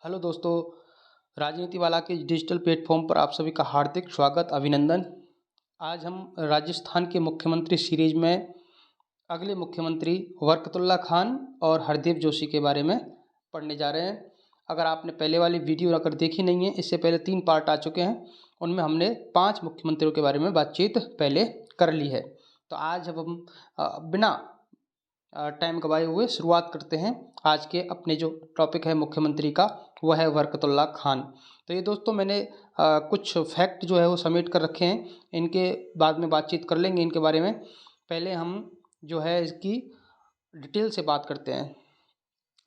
Hello दोस्तों, राजनीति वाला के डिजिटल प्लेटफॉर्म पर आप सभी का हार्दिक स्वागत अभिनंदन। आज हम राजस्थान के मुख्यमंत्री सीरीज में अगले मुख्यमंत्री बरकतुल्ला खान और हरदीप जोशी के बारे में पढ़ने जा रहे हैं। अगर आपने पहले वाली वीडियो अगर देखी नहीं है, इससे पहले 3 पार्ट आ चुके हैं, उनमें हमने 5 मुख्यमंत्रियों के बारे में बातचीत पहले कर ली है। तो आज अब हम बिना टाइम गवाए हुए शुरुआत करते हैं। आज के अपने जो टॉपिक है मुख्यमंत्री का, वह है बरकतुल्ला खान। तो ये दोस्तों मैंने कुछ फैक्ट जो है वो सबमिट कर रखे हैं, इनके बाद में बातचीत कर लेंगे इनके बारे में। पहले हम जो है इसकी डिटेल से बात करते हैं।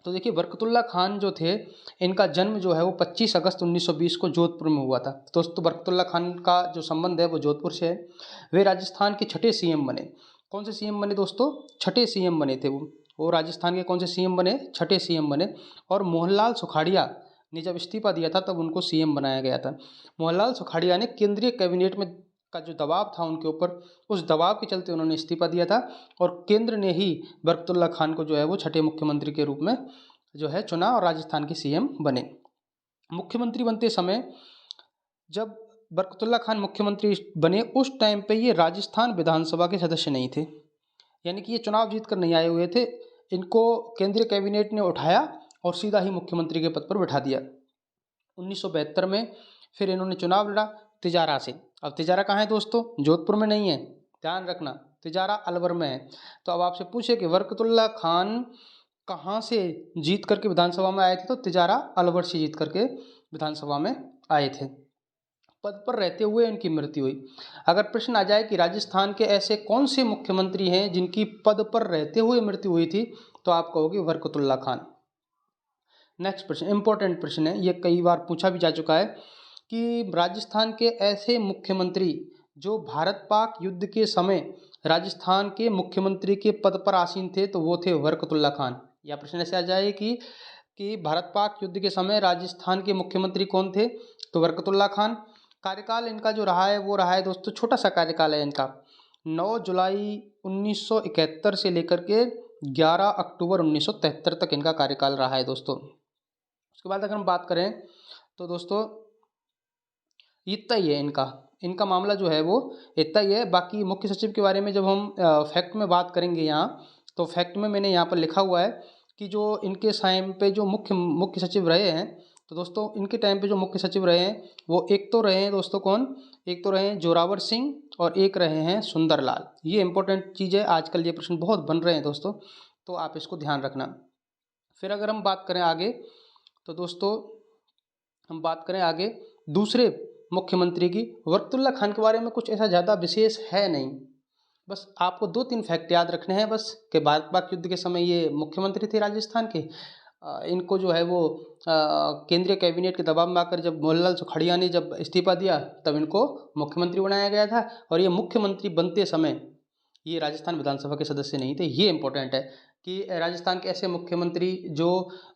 तो देखिए, बरकतुल्ला खान जो थे, इनका जन्म जो है वो 25 अगस्त 1920 को जोधपुर में हुआ था। दोस्तों, बरकतुल्ला खान का जो संबंध है वो जोधपुर से है। वे राजस्थान के छठे सीएम बने। कौन से सीएम बने दोस्तों? छठे सीएम बने थे वो राजस्थान के कौन से सीएम बने? छठे सीएम बने। और मोहनलाल सुखाड़िया ने जब इस्तीफा दिया था तब उनको सीएम बनाया गया था। मोहनलाल सुखाड़िया ने केंद्रीय कैबिनेट में का जो दबाव था उनके ऊपर, उस दबाव के चलते उन्होंने इस्तीफा दिया था और केंद्र ने ही बरकतुल्ला खान को जो है वो छठे मुख्यमंत्री के रूप में जो है चुना और राजस्थान के सीएम बने। मुख्यमंत्री बनते समय जब बरकतुल्ला खान मुख्यमंत्री बने, उस टाइम पे ये राजस्थान विधानसभा के सदस्य नहीं थे, यानी कि ये चुनाव जीत कर नहीं आए हुए थे। इनको केंद्रीय कैबिनेट ने उठाया और सीधा ही मुख्यमंत्री के पद पर बैठा दिया। 1972 में फिर इन्होंने चुनाव लड़ा तिजारा से। अब तिजारा कहाँ है दोस्तों? जोधपुर में नहीं है, ध्यान रखना, तिजारा अलवर में है। तो अब आपसे पूछे कि बरकतुल्ला खान कहाँ से जीत करके विधानसभा में आए थे, तो तिजारा अलवर से जीत करके विधानसभा में आए थे। पद पर रहते हुए इनकी मृत्यु हुई। अगर प्रश्न आ जाए कि राजस्थान के ऐसे कौन से मुख्यमंत्री हैं जिनकी पद पर रहते हुए मृत्यु हुई थी, तो आप कहोगे बरकतुल्ला खान। नेक्स्ट प्रश्न इंपॉर्टेंट प्रश्न है, ये कई बार पूछा भी जा चुका है कि राजस्थान के ऐसे मुख्यमंत्री जो भारत पाक युद्ध के समय राजस्थान के मुख्यमंत्री के पद पर आसीन थे, तो वो थे बरकतुल्ला खान। या प्रश्न ऐसे आ जाए कि भारत पाक युद्ध के समय राजस्थान के मुख्यमंत्री कौन थे, तो बरकतुल्ला खान। कार्यकाल इनका जो रहा है वो रहा है दोस्तों, छोटा सा कार्यकाल है इनका, 9 जुलाई 1971 से लेकर के 11 अक्टूबर 1973 तक इनका कार्यकाल रहा है दोस्तों। उसके बाद अगर हम बात करें तो दोस्तों इतना ही है इनका मामला जो है वो इतना ही है। बाकी मुख्य सचिव के बारे में जब हम फैक्ट में बात करेंगे यहाँ, तो फैक्ट में मैंने यहाँ पर लिखा हुआ है कि जो इनके टाइम पे जो मुख्य सचिव रहे हैं, तो दोस्तों इनके टाइम पे जो मुख्य सचिव रहे हैं वो एक तो रहे हैं दोस्तों कौन? एक तो रहे हैं जोरावर सिंह और एक रहे हैं सुंदरलाल। ये इंपॉर्टेंट चीज़ है, आजकल ये प्रश्न बहुत बन रहे हैं दोस्तों, तो आप इसको ध्यान रखना। फिर अगर हम बात करें आगे, तो दोस्तों हम बात करें आगे दूसरे मुख्यमंत्री की, बरकतुल्ला खान के बारे में कुछ ऐसा ज़्यादा विशेष है नहीं। बस आपको 2-3 फैक्ट याद रखने हैं बस, कि भारत पाक युद्ध के समय ये मुख्यमंत्री थे राजस्थान के। इनको जो है वो केंद्रीय कैबिनेट के दबाव में आकर जब मोहनलाल सुखाड़िया ने जब इस्तीफा दिया तब इनको मुख्यमंत्री बनाया गया था, और ये मुख्यमंत्री बनते समय ये राजस्थान विधानसभा के सदस्य नहीं थे। ये इंपॉर्टेंट है कि राजस्थान के ऐसे मुख्यमंत्री जो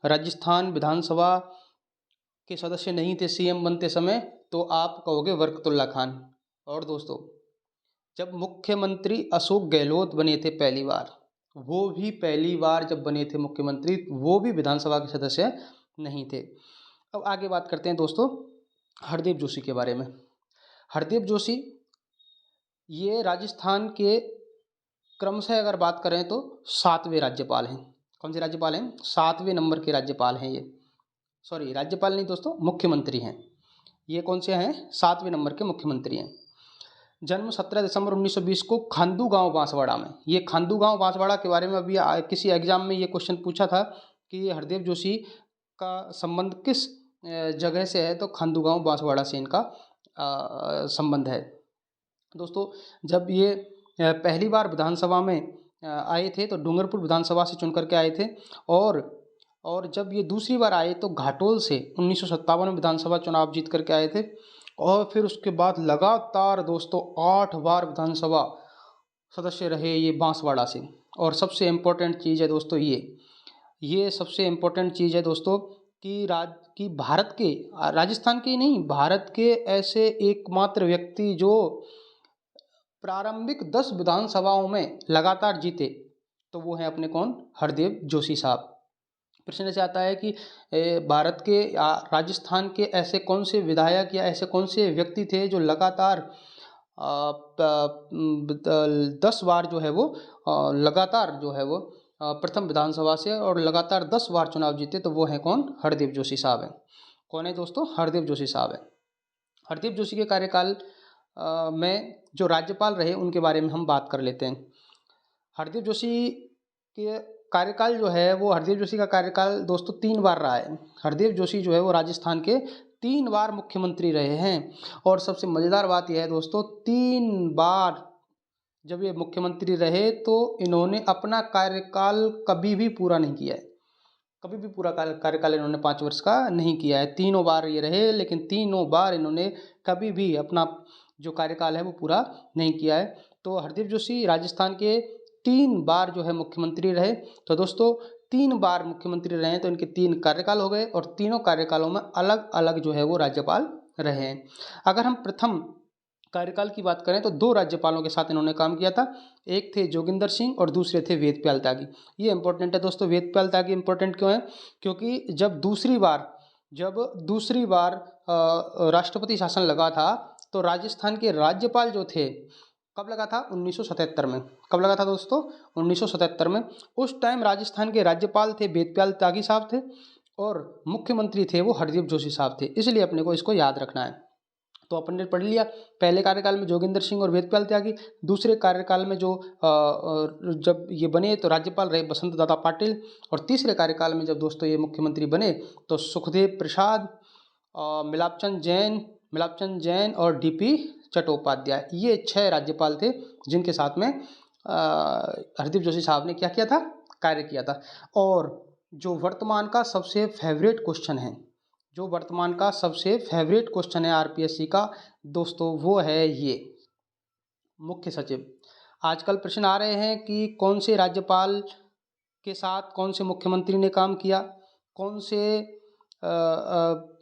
राजस्थान विधानसभा के सदस्य नहीं थे सीएम बनते समय, तो आप कहोगे बरकतुल्ला खान। और दोस्तों जब मुख्यमंत्री अशोक गहलोत बने थे पहली बार, वो भी पहली बार जब बने थे मुख्यमंत्री, वो भी विधानसभा के सदस्य नहीं थे। अब आगे बात करते हैं दोस्तों हरदीप जोशी के बारे में। हरदीप जोशी ये राजस्थान के क्रमशः अगर बात करें तो 7वें राज्यपाल हैं। कौन से राज्यपाल हैं? 7वें नंबर के राज्यपाल हैं ये। सॉरी, राज्यपाल नहीं दोस्तों, मुख्यमंत्री हैं ये। कौन से हैं? 7वें नंबर के मुख्यमंत्री हैं। जन्म 17 दिसंबर 1920 को खांदू गांव बांसवाड़ा में। ये खांदू गांव बांसवाड़ा के बारे में अभी किसी एग्जाम में ये क्वेश्चन पूछा था कि हरदेव जोशी का संबंध किस जगह से है, तो खांदू गांव बांसवाड़ा से इनका संबंध है। दोस्तों जब ये पहली बार विधानसभा में आए थे तो डूंगरपुर विधानसभा से चुन करके आए थे, और जब ये दूसरी बार आए तो घाटोल से 1957 में विधानसभा चुनाव जीत करके आए थे। और फिर उसके बाद लगातार दोस्तों 8 बार विधानसभा सदस्य रहे ये बांसवाड़ा से। और सबसे इम्पोर्टेंट चीज़ है दोस्तों ये सबसे इम्पोर्टेंट चीज़ है दोस्तों कि भारत के, राजस्थान के ही नहीं, भारत के ऐसे एकमात्र व्यक्ति जो प्रारंभिक 10 विधानसभाओं में लगातार जीते, तो वो हैं अपने कौन? हरदेव जोशी साहब। प्रश्न ऐसे आता है कि भारत के राजस्थान के ऐसे कौन से विधायक या ऐसे कौन से व्यक्ति थे जो लगातार 10 बार जो है वो लगातार जो है वो प्रथम विधानसभा से और लगातार 10 बार चुनाव जीते, तो वो हैं कौन? हरदीप जोशी साहब हैं। कौन है दोस्तों? हरदीप जोशी साहब हैं। हरदीप जोशी के कार्यकाल में जो राज्यपाल रहे उनके बारे में हम बात कर लेते हैं। हरदीप जोशी के कार्यकाल जो है वो, हरदीप जोशी का कार्यकाल दोस्तों 3 बार रहा है। हरदीप जोशी जो है वो राजस्थान के 3 बार मुख्यमंत्री रहे हैं। और सबसे मज़ेदार बात यह है दोस्तों, 3 बार जब ये मुख्यमंत्री रहे तो इन्होंने अपना कार्यकाल कभी भी पूरा नहीं किया है। कभी भी पूरा कार्यकाल इन्होंने 5 वर्ष का नहीं किया है। 3 बार ये रहे, लेकिन 3 बार इन्होंने कभी भी अपना जो कार्यकाल है वो पूरा नहीं किया है। तो हरदीप जोशी राजस्थान के 3 बार जो है मुख्यमंत्री रहे। तो दोस्तों 3 बार मुख्यमंत्री रहे हैं तो इनके 3 कार्यकाल हो गए, और तीनों कार्यकालों में अलग अलग जो है वो राज्यपाल रहे हैं। अगर हम प्रथम कार्यकाल की बात करें तो 2 राज्यपालों के साथ इन्होंने काम किया था। एक थे जोगिंदर सिंह और दूसरे थे वेदप्याल त्यागी। ये इंपॉर्टेंट है दोस्तों। वेदप्याल त्यागी इंपॉर्टेंट क्यों है? क्योंकि जब दूसरी बार राष्ट्रपति शासन लगा था तो राजस्थान के राज्यपाल जो थे, कब लगा था? 1977 में। कब लगा था दोस्तों? 1977 में। उस टाइम राजस्थान के राज्यपाल थे वेदप्याल त्यागी साहब थे और मुख्यमंत्री थे वो हरदीप जोशी साहब थे। इसलिए अपने को इसको याद रखना है। तो अपन ने पढ़ लिया, पहले कार्यकाल में जोगिंदर सिंह और वेदप्याल त्यागी, दूसरे कार्यकाल में जो जब ये बने तो राज्यपाल रहे बसंत दादा पाटिल, और तीसरे कार्यकाल में जब दोस्तों ये मुख्यमंत्री बने तो सुखदेव प्रसाद, मिलापचंद जैन और डीपी चट्टोपाध्याय, ये 6 राज्यपाल थे जिनके साथ में हरदीप जोशी साहब ने क्या किया था? कार्य किया था। और जो वर्तमान का सबसे फेवरेट क्वेश्चन है आरपीएससी का दोस्तों, वो है ये मुख्य सचिव। आजकल प्रश्न आ रहे हैं कि कौन से राज्यपाल के साथ कौन से मुख्यमंत्री ने काम किया, कौन से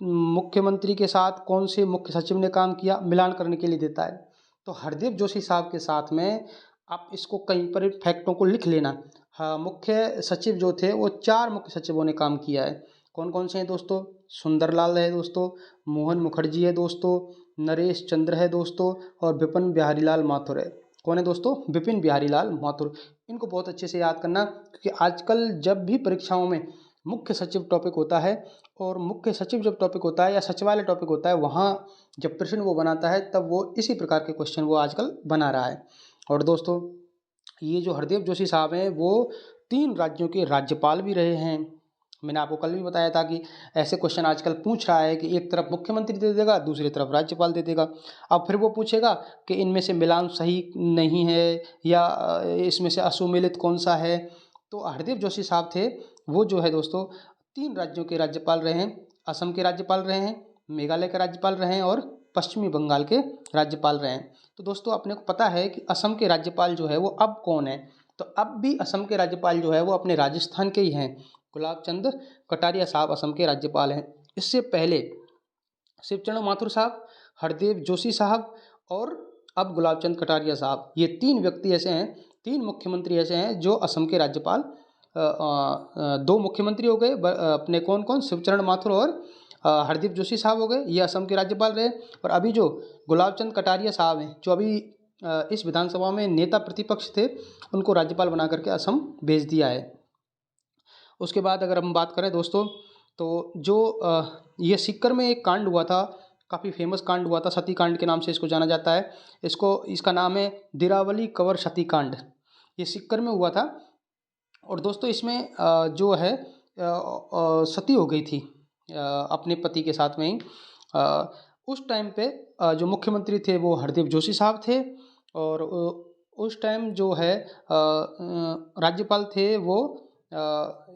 मुख्यमंत्री के साथ कौन से मुख्य सचिव ने काम किया, मिलान करने के लिए देता है। तो हरदीप जोशी साहब के साथ में आप इसको कहीं पर फैक्टों को लिख लेना। हाँ, मुख्य सचिव जो थे वो 4 मुख्य सचिवों ने काम किया है। कौन कौन से हैं दोस्तों? सुंदरलाल है दोस्तों, मोहन मुखर्जी है दोस्तों, नरेश चंद्र है दोस्तों, और विपिन बिहारी लाल माथुर है। कौन है दोस्तों? विपिन बिहारी लाल माथुर। इनको बहुत अच्छे से याद करना, क्योंकि आजकल जब भी परीक्षाओं में मुख्य सचिव टॉपिक होता है, और मुख्य सचिव जब टॉपिक होता है या सचिवालय टॉपिक होता है, वहाँ जब प्रश्न वो बनाता है तब वो इसी प्रकार के क्वेश्चन वो आजकल बना रहा है। और दोस्तों ये जो हरदीप जोशी साहब हैं वो 3 राज्यों के राज्यपाल भी रहे हैं। मैंने आपको कल भी बताया था कि ऐसे क्वेश्चन आजकल पूछ रहा है कि एक तरफ मुख्यमंत्री दे देगा, दूसरी तरफ राज्यपाल दे देगा। अब फिर वो पूछेगा कि इनमें से मिलान सही नहीं है या इसमें से असुमेलित कौन सा है। तो हरदीप जोशी साहब थे वो जो है दोस्तों 3 राज्यों के राज्यपाल रहे हैं। असम के राज्यपाल रहे हैं, मेघालय के राज्यपाल रहे हैं और पश्चिमी बंगाल के राज्यपाल रहे हैं। तो दोस्तों अपने को पता है कि असम के राज्यपाल जो है वो अब कौन है? तो अब भी असम के राज्यपाल जो है वो अपने राजस्थान के ही हैं। गुलाब चंद कटारिया साहब असम के राज्यपाल हैं। इससे पहले शिवचरण माथुर साहब, हरदीप जोशी साहब और अब गुलाब चंद कटारिया साहब, ये 3 व्यक्ति ऐसे हैं, 3 मुख्यमंत्री ऐसे हैं जो असम के राज्यपाल 2 मुख्यमंत्री हो गए अपने, कौन कौन? शिवचरण माथुर और हरदीप जोशी साहब हो गए, ये असम के राज्यपाल रहे। और अभी जो गुलाब चंद कटारिया साहब हैं, जो अभी इस विधानसभा में नेता प्रतिपक्ष थे, उनको राज्यपाल बना करके असम भेज दिया है। उसके बाद अगर हम बात करें दोस्तों, तो जो ये सीकर में एक कांड हुआ था, काफ़ी फेमस कांड हुआ था, सती कांड के नाम से इसको जाना जाता है। इसका नाम है दिरावली कंवर सती कांड। ये सीकर में हुआ था। और दोस्तों इसमें जो है सती हो गई थी अपने पति के साथ में ही। उस टाइम पे जो मुख्यमंत्री थे वो हरदीप जोशी साहब थे, और उस टाइम जो है राज्यपाल थे वो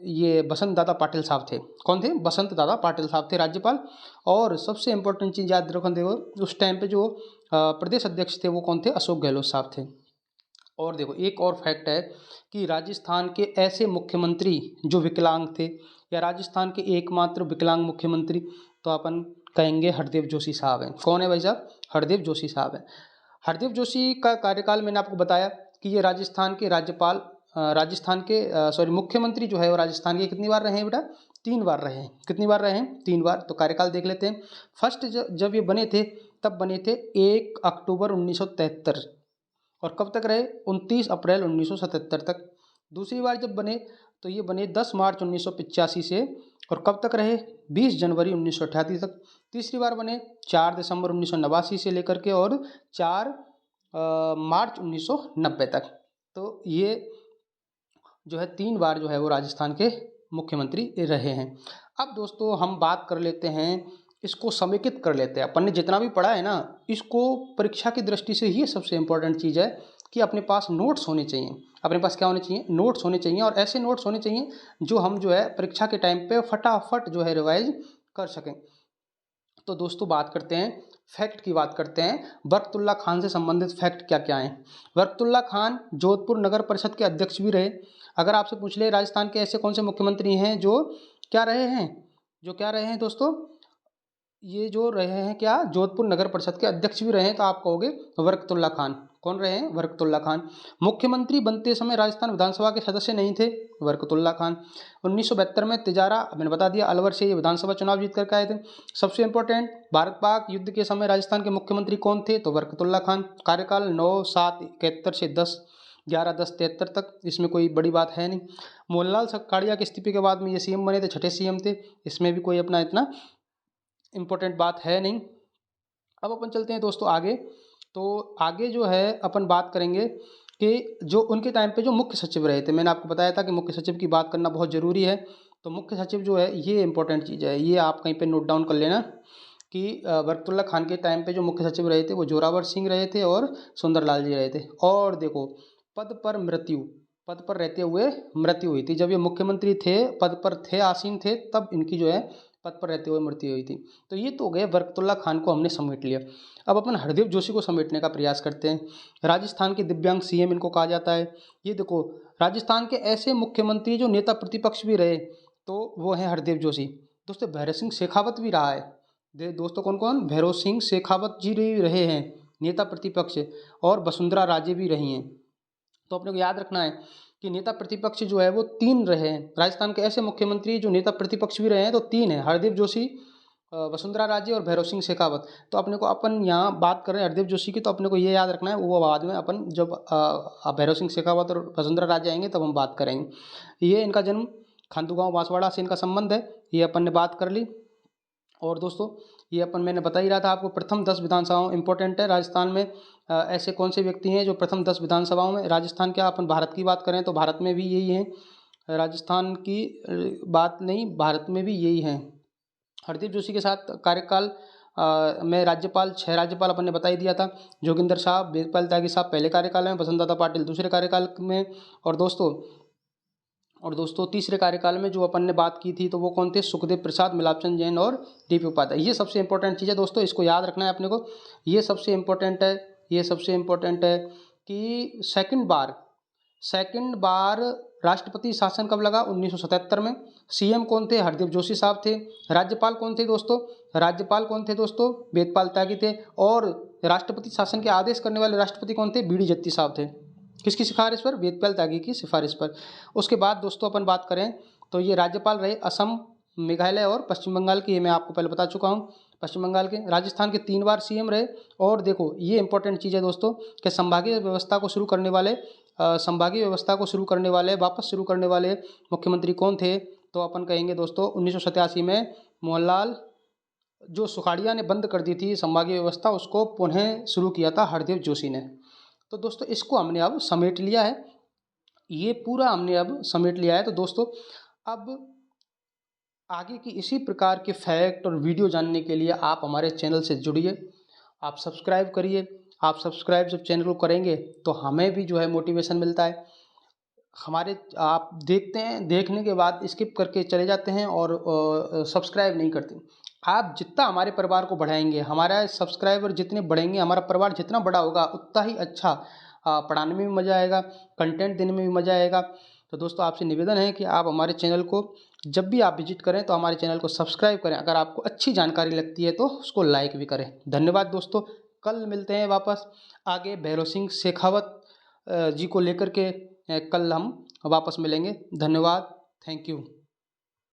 ये बसंत दादा पाटिल साहब थे। कौन थे? बसंत दादा पाटिल साहब थे राज्यपाल। और सबसे इम्पोर्टेंट चीज़ याद रखो, देखो उस टाइम पे जो प्रदेश अध्यक्ष थे वो कौन थे? अशोक गहलोत साहब थे। और देखो एक और फैक्ट है कि राजस्थान के ऐसे मुख्यमंत्री जो विकलांग थे, या राजस्थान के एकमात्र विकलांग मुख्यमंत्री, तो अपन कहेंगे हरदीप जोशी साहब हैं। कौन है भाई साहब? हरदीप जोशी साहब हैं। हरदीप जोशी का कार्यकाल मैंने आपको बताया कि ये राजस्थान के राज्यपाल राजस्थान के मुख्यमंत्री जो है वो राजस्थान के कितनी बार रहे हैं बेटा? 3 बार रहे हैं। कितनी बार रहे हैं? 3 बार। तो कार्यकाल देख लेते हैं। फर्स्ट जब ये बने थे तब बने थे 1 अक्टूबर 1973 और कब तक रहे? 29 अप्रैल 1977 तक। दूसरी बार जब बने तो ये बने 10 मार्च 1985 से और कब तक रहे? 20 जनवरी 1988 तक। तीसरी बार बने 4 दिसंबर 1989 से लेकर के और 4 मार्च 1990 तक। तो ये जो है 3 बार जो है वो राजस्थान के मुख्यमंत्री रहे हैं। अब दोस्तों हम बात कर लेते हैं, इसको समेकित कर लेते हैं। अपन ने जितना भी पढ़ा है ना, इसको परीक्षा की दृष्टि से ये सबसे इम्पोर्टेंट चीज़ है कि अपने पास नोट्स होने चाहिए। अपने पास क्या होने चाहिए? नोट्स होने चाहिए और ऐसे नोट्स होने चाहिए जो हम जो है परीक्षा के टाइम पे फटाफट जो है रिवाइज कर सकें। तो दोस्तों बात करते हैं, फैक्ट की बात करते हैं। बरकतुल्लाह खान से संबंधित फैक्ट क्या क्या हैं। बरकतुल्लाह खान जोधपुर नगर परिषद के अध्यक्ष भी रहे। अगर आपसे पूछ ले राजस्थान के ऐसे कौन से मुख्यमंत्री हैं जो क्या रहे हैं, जो क्या रहे हैं दोस्तों, ये जो रहे हैं क्या, जोधपुर नगर परिषद के अध्यक्ष भी रहे हैं, तो आप कहोगे बरकतुल्लाह खान। कौन रहे हैं? बरकतुल्लाह खान। मुख्यमंत्री बनते समय राजस्थान विधानसभा के सदस्य नहीं थे, बरकतुल्लाह खान। 1972 में तिजारा, मैंने बता दिया, अलवर से ये विधानसभा चुनाव जीत करके आए थे। सबसे इंपॉर्टेंट, भारत पाक युद्ध के समय राजस्थान के मुख्यमंत्री कौन थे? तो बरकतुल्लाह खान। कार्यकाल 9/7/71 से 11/10/73 तक, इसमें कोई बड़ी बात है नहीं। मोहनलाल सखाड़िया के इस्तीफे के बाद में ये सीएम बने थे, छठे सीएम थे, इसमें भी कोई अपना इतना इम्पोर्टेंट बात है नहीं। अब अपन चलते हैं दोस्तों आगे। तो आगे जो है अपन बात करेंगे कि जो उनके टाइम पे जो मुख्य सचिव रहे थे, मैंने आपको बताया था कि मुख्य सचिव की बात करना बहुत ज़रूरी है। तो मुख्य सचिव जो है ये इंपॉर्टेंट चीज़ है, ये आप कहीं पे नोट डाउन कर लेना कि बरकतुल्लाह खान के टाइम पे जो मुख्य सचिव रहे थे वो जोरावर सिंह रहे थे और सुंदरलाल जी रहे थे। और देखो, पद पर रहते हुए मृत्यु हुई थी। जब ये मुख्यमंत्री थे, पद पर थे, आसीन थे, तब इनकी जो है पद पर रहते हुए मृत्यु हुई थी। तो ये तो हो गए, बरकतुल्लाह खान को हमने समेट लिया। अब अपन हरदीप जोशी को समेटने का प्रयास करते हैं। राजस्थान के दिव्यांग सीएम इनको कहा जाता है। ये देखो, राजस्थान के ऐसे मुख्यमंत्री जो नेता प्रतिपक्ष भी रहे तो वो हैं हरदीप जोशी। दोस्तों भैरव सिंह शेखावत भी रहा है। दोस्तों कौन कौन? भैरव सिंह शेखावत जी भी रहे हैं नेता प्रतिपक्ष, और वसुंधरा राजे भी रही हैं। तो अपने को याद रखना है कि नेता प्रतिपक्ष जो है वो 3 रहे हैं। राजस्थान के ऐसे मुख्यमंत्री जो नेता प्रतिपक्ष भी रहे हैं तो 3 हैं, हरदीप जोशी, वसुंधरा राजे और भैरव सिंह शेखावत। तो अपने को, अपन यहाँ बात कर रहे हैं हरदीप जोशी की, तो अपने को ये याद रखना है, वो बाद में अपन जब भैरव सिंह शेखावत और वसुंधरा राजे आएंगे तब हम बात करेंगे। ये इनका जन्म खांतू गाँव बांसवाड़ा से इनका संबंध है, ये अपन ने बात कर ली। और दोस्तों ये अपन, मैंने बता ही रहा था आपको, प्रथम 10 विधानसभाओं इंपॉर्टेंट है राजस्थान में। ऐसे कौन से व्यक्ति हैं जो प्रथम 10 विधानसभाओं में, राजस्थान क्या, अपन भारत की बात करें तो भारत में भी यही है, राजस्थान की बात नहीं, भारत में भी यही है। हरदीप जोशी के साथ कार्यकाल में राज्यपाल, 6 राज्यपाल अपन ने बता ही दिया था। जोगिंदर साहब, वेदपाल त्यागी साहब पहले कार्यकाल में, बसंतदादा पाटिल दूसरे कार्यकाल में। और दोस्तों तीसरे कार्यकाल में जो अपन ने बात की थी तो वो कौन थे? सुखदेव प्रसाद, मिलापचंद जैन और डीपी उपाध्याय। ये सबसे इंपॉर्टेंट चीज़ है दोस्तों, इसको याद रखना है अपने को। ये सबसे इंपॉर्टेंट है, ये सबसे इंपॉर्टेंट है कि सेकंड बार राष्ट्रपति शासन कब लगा? 1977 में। सीएम कौन थे? हरदीप जोशी साहब थे। राज्यपाल कौन थे दोस्तों? राज्यपाल कौन थे दोस्तों? वेदपाल त्यागी थे। और राष्ट्रपति शासन के आदेश करने वाले राष्ट्रपति कौन थे? बीडी जत्ती साहब थे। किसकी सिफारिश पर? वेदपाल त्यागी की सिफारिश पर। उसके बाद दोस्तों अपन बात करें तो ये राज्यपाल रहे असम, मेघालय और पश्चिम बंगाल की, ये मैं आपको पहले बता चुका हूँ। पश्चिम बंगाल के, राजस्थान के 3 बार सीएम रहे। और देखो ये इंपॉर्टेंट चीज़ है दोस्तों कि संभागीय व्यवस्था को शुरू करने वाले, वापस शुरू करने वाले मुख्यमंत्री कौन थे? तो अपन कहेंगे दोस्तों 1987 में मोहनलाल, जो सुखाड़िया ने बंद कर दी थी संभागीय व्यवस्था, उसको पुनः शुरू किया था हरदीप जोशी ने। तो दोस्तों इसको हमने अब समेट लिया है, ये पूरा हमने अब समेट लिया है। तो दोस्तों अब आगे की इसी प्रकार के फैक्ट और वीडियो जानने के लिए आप हमारे चैनल से जुड़िए, आप सब्सक्राइब करिए। आप सब्सक्राइब जब चैनल को करेंगे तो हमें भी जो है मोटिवेशन मिलता है। आप देखते हैं, देखने के बाद स्किप करके चले जाते हैं और सब्सक्राइब नहीं करते। आप जितना हमारे परिवार को बढ़ाएंगे, हमारा सब्सक्राइबर जितने बढ़ेंगे, हमारा परिवार जितना बड़ा होगा, उतना ही अच्छा पढ़ाने में भी मज़ा आएगा, कंटेंट देने में भी मज़ा आएगा। तो दोस्तों आपसे निवेदन है कि आप हमारे चैनल को जब भी आप विजिट करें तो हमारे चैनल को सब्सक्राइब करें। अगर आपको अच्छी जानकारी लगती है तो उसको लाइक भी करें। धन्यवाद दोस्तों, कल मिलते हैं वापस आगे भैरव सिंह शेखावत जी को लेकर के कल हम वापस मिलेंगे। धन्यवाद। Thank you.